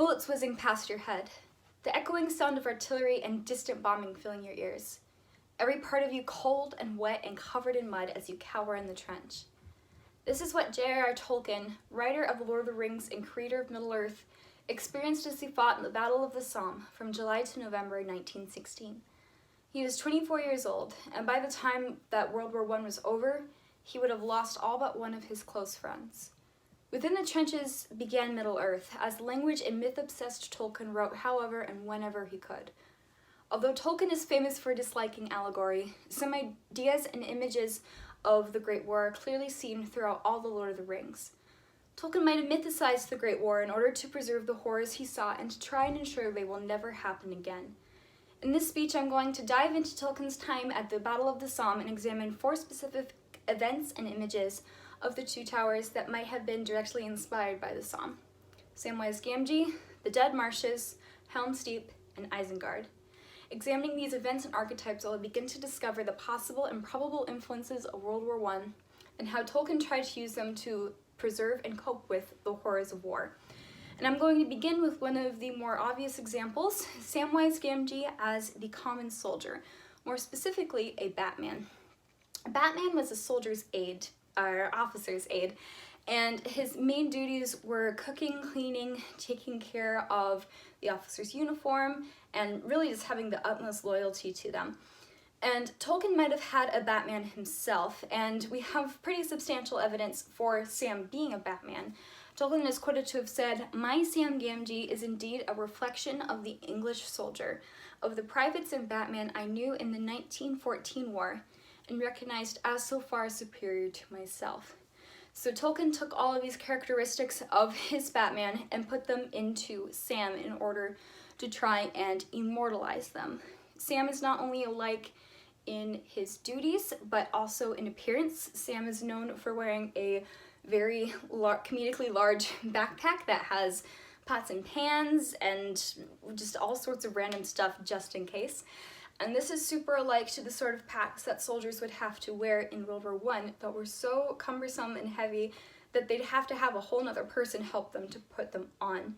bullets whizzing past your head, the echoing sound of artillery and distant bombing filling your ears, every part of you cold and wet and covered in mud as you cower in the trench. This is what J.R.R. Tolkien, writer of The Lord of the Rings and creator of Middle-earth, experienced as he fought in the Battle of the Somme from July to November 1916. He was 24 years old, and by the time that World War I was over, he would have lost all but one of his close friends. Within the trenches began Middle-earth, as language and myth-obsessed Tolkien wrote however and whenever he could. Although Tolkien is famous for disliking allegory, some ideas and images of the Great War are clearly seen throughout all the Lord of the Rings. Tolkien might have mythicized the Great War in order to preserve the horrors he saw and to try and ensure they will never happen again. In this speech, I'm going to dive into Tolkien's time at the Battle of the Somme and examine 4 specific events and images of the Two Towers that might have been directly inspired by the Somme. Samwise Gamgee, the Dead Marshes, Helm's Deep, and Isengard. Examining these events and archetypes, I will begin to discover the possible and probable influences of World War I and how Tolkien tried to use them to preserve and cope with the horrors of war. And I'm going to begin with one of the more obvious examples, Samwise Gamgee as the common soldier, more specifically a Batman. A Batman was a soldier's aide, or officer's aide, and his main duties were cooking, cleaning, taking care of the officer's uniform, and really just having the utmost loyalty to them. And Tolkien might have had a Batman himself, and we have pretty substantial evidence for Sam being a Batman. Tolkien is quoted to have said, "My Sam Gamgee is indeed a reflection of the English soldier, of the privates and Batman I knew in the 1914 war, and recognized as so far superior to myself." So Tolkien took all of these characteristics of his Batman and put them into Sam in order to try and immortalize them. Sam is not only alike in his duties, but also in appearance. Sam is known for wearing a very comedically large backpack that has pots and pans and just all sorts of random stuff just in case. And this is super alike to the sort of packs that soldiers would have to wear in World War I that were so cumbersome and heavy that they'd have to have a whole nother person help them to put them on.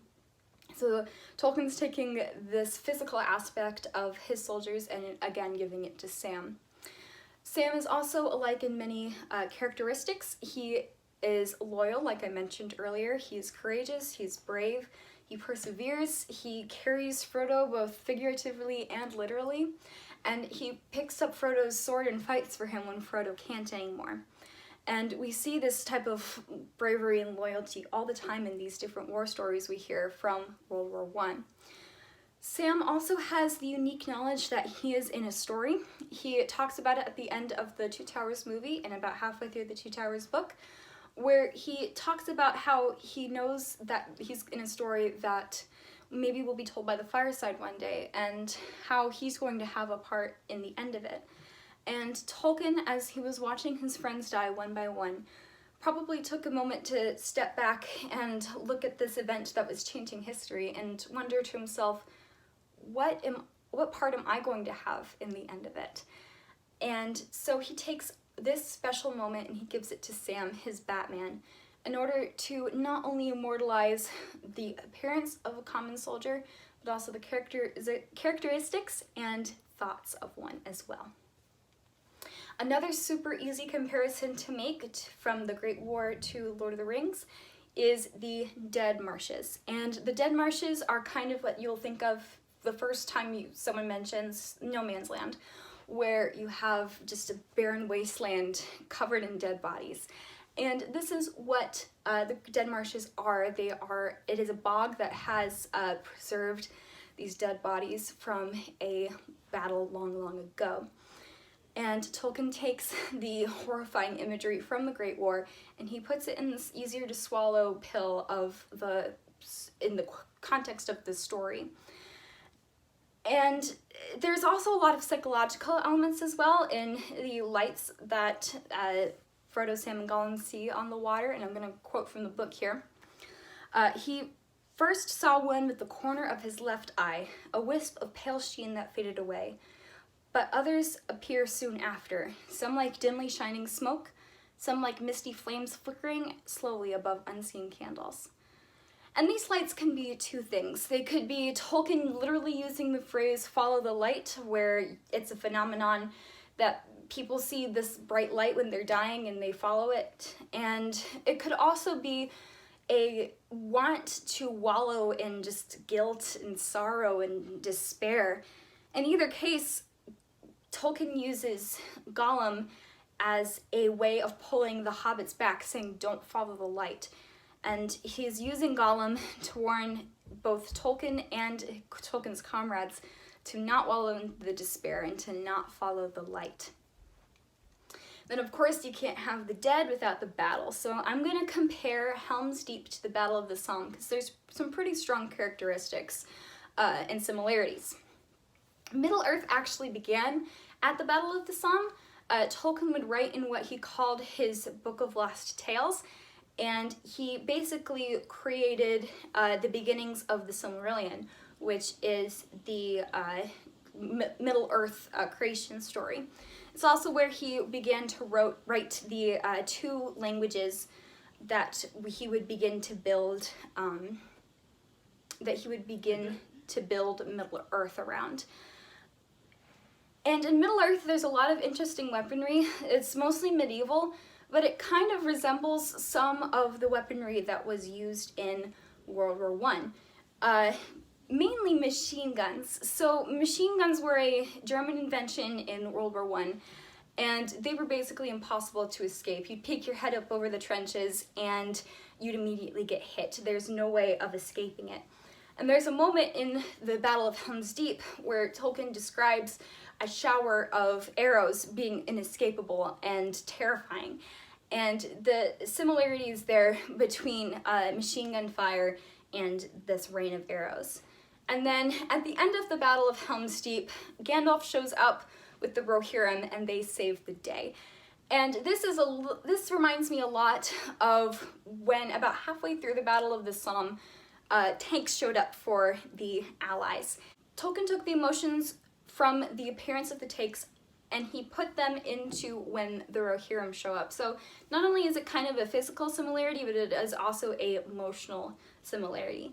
So Tolkien's taking this physical aspect of his soldiers and again giving it to Sam. Sam is also alike in many characteristics. He is loyal, like I mentioned earlier. He's courageous, he's brave, he perseveres, he carries Frodo both figuratively and literally, and he picks up Frodo's sword and fights for him when Frodo can't anymore. And we see this type of bravery and loyalty all the time in these different war stories we hear from World War I. Sam also has the unique knowledge that he is in a story. He talks about it at the end of the Two Towers movie and about halfway through the Two Towers book, where he talks about how he knows that he's in a story that maybe will be told by the fireside one day, and how he's going to have a part in the end of it. And Tolkien, as he was watching his friends die one by one, probably took a moment to step back and look at this event that was changing history and wonder to himself, what part am I going to have in the end of it? And so he takes this special moment and he gives it to Sam, his Batman, in order to not only immortalize the appearance of a common soldier, but also the characteristics and thoughts of one as well. Another super easy comparison to make from the Great War to Lord of the Rings is the Dead Marshes. And the Dead Marshes are kind of what you'll think of the first time someone mentions No Man's Land, where you have just a barren wasteland covered in dead bodies. And this is what the Dead Marshes are. It is a bog that has preserved these dead bodies from a battle long, long ago. And Tolkien takes the horrifying imagery from the Great War and he puts it in this easier to swallow pill in the context of the story. And there's also a lot of psychological elements as well in the lights that Frodo, Sam, and Gollum see on the water, and I'm going to quote from the book here. He first saw one with the corner of his left eye, a wisp of pale sheen that faded away. But others appear soon after, some like dimly shining smoke, some like misty flames flickering slowly above unseen candles. And these lights can be two things. They could be Tolkien literally using the phrase follow the light, where it's a phenomenon that people see this bright light when they're dying and they follow it. And it could also be a want to wallow in just guilt and sorrow and despair. In either case, Tolkien uses Gollum as a way of pulling the hobbits back, saying don't follow the light. And he's using Gollum to warn both Tolkien and Tolkien's comrades to not wallow in the despair and to not follow the light. Then of course you can't have the dead without the battle. So I'm going to compare Helm's Deep to the Battle of the Somme because there's some pretty strong characteristics and similarities. Middle-earth actually began at the Battle of the Somme. Tolkien would write in what he called his Book of Lost Tales, and he basically created the beginnings of the Silmarillion, which is the Middle-earth creation story. It's also where he began to write the two languages that he would begin to build Middle-earth around. And in Middle-earth, there's a lot of interesting weaponry. It's mostly medieval, but it kind of resembles some of the weaponry that was used in World War I. Mainly machine guns. So machine guns were a German invention in World War I, and they were basically impossible to escape. You'd peek your head up over the trenches and you'd immediately get hit. There's no way of escaping it. And there's a moment in the Battle of Helm's Deep where Tolkien describes a shower of arrows being inescapable and terrifying. And the similarities there between machine gun fire and this rain of arrows. And then at the end of the Battle of Helm's Deep, Gandalf shows up with the Rohirrim and they save the day. And this reminds me a lot of when about halfway through the Battle of the Somme, tanks showed up for the Allies. Tolkien took the emotions from the appearance of the tanks and he put them into when the Rohirrim show up. So not only is it kind of a physical similarity, but it is also an emotional similarity.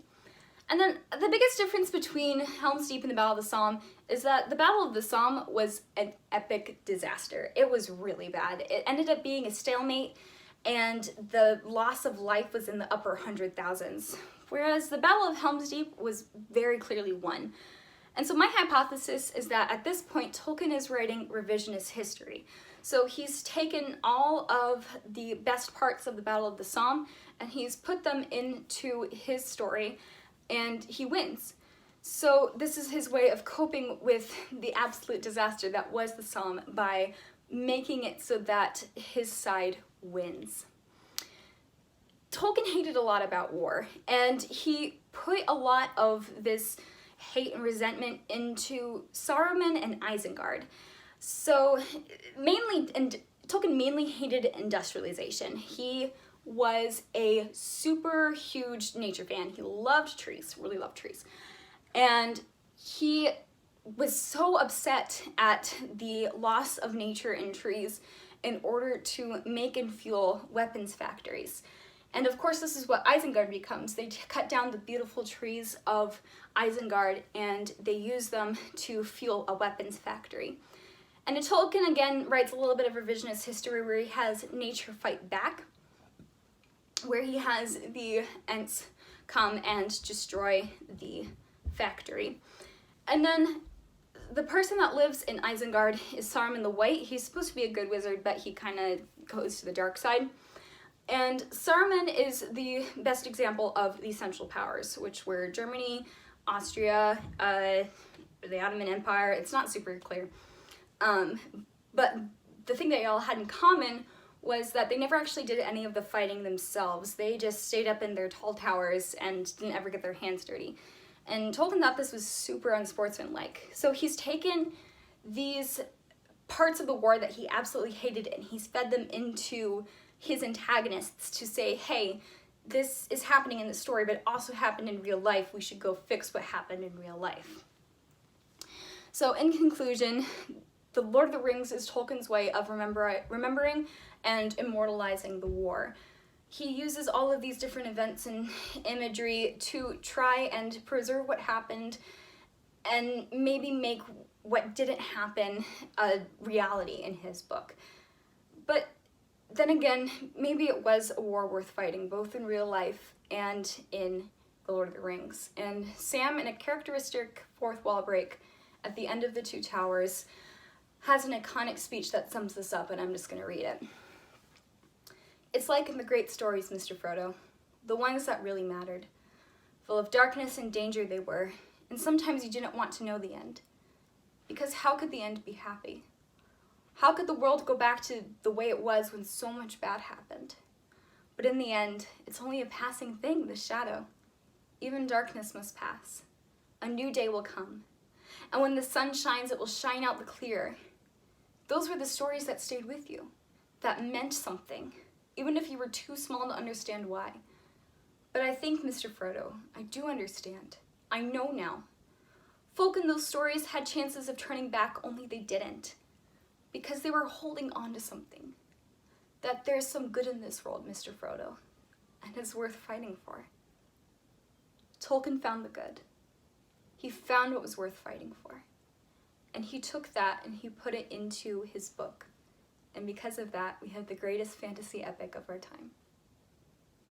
And then the biggest difference between Helm's Deep and the Battle of the Somme is that the Battle of the Somme was an epic disaster. It was really bad. It ended up being a stalemate, and the loss of life was in the upper 100,000s, whereas the Battle of Helm's Deep was very clearly won. And so my hypothesis is that at this point, Tolkien is writing revisionist history. So he's taken all of the best parts of the Battle of the Somme and he's put them into his story, and he wins. So this is his way of coping with the absolute disaster that was the Somme by making it so that his side wins. Tolkien hated a lot about war, and he put a lot of this hate and resentment into Saruman and Isengard. So Tolkien mainly hated industrialization. He was a super huge nature fan. He loved trees, really loved trees. And he was so upset at the loss of nature and trees in order to make and fuel weapons factories. And of course, this is what Isengard becomes. They cut down the beautiful trees of Isengard and they use them to fuel a weapons factory. And Tolkien again writes a little bit of revisionist history where he has nature fight back, where he has the Ents come and destroy the factory. And then the person that lives in Isengard is Saruman the White. He's supposed to be a good wizard, but he kind of goes to the dark side. And Saruman is the best example of the Central Powers, which were Germany, Austria, the Ottoman Empire. It's not super clear. But the thing they all had in common was that they never actually did any of the fighting themselves. They just stayed up in their tall towers and didn't ever get their hands dirty. And Tolkien thought this was super unsportsmanlike. So he's taken these parts of the war that he absolutely hated and he's fed them into his antagonists to say, hey, this is happening in the story, but it also happened in real life. We should go fix what happened in real life. So in conclusion, The Lord of the Rings is Tolkien's way of remembering and immortalizing the war. he uses all of these different events and imagery to try and preserve what happened and maybe make what didn't happen a reality in his book. But then again, maybe it was a war worth fighting, both in real life and in The Lord of the Rings. And Sam, in a characteristic fourth wall break at the end of The Two Towers, has an iconic speech that sums this up, and I'm just going to read it. "It's like in the great stories, Mr. Frodo, the ones that really mattered. Full of darkness and danger they were, and sometimes you didn't want to know the end. Because how could the end be happy? How could the world go back to the way it was when so much bad happened? But in the end, it's only a passing thing, the shadow. Even darkness must pass. A new day will come. And when the sun shines, it will shine out the clearer. Those were the stories that stayed with you, that meant something, even if you were too small to understand why. But I think, Mr. Frodo, I do understand. I know now. Folk in those stories had chances of turning back, only they didn't. Because they were holding on to something. That there's some good in this world, Mr. Frodo, and it's worth fighting for." Tolkien found the good. He found what was worth fighting for. And he took that and he put it into his book. And because of that, we have the greatest fantasy epic of our time.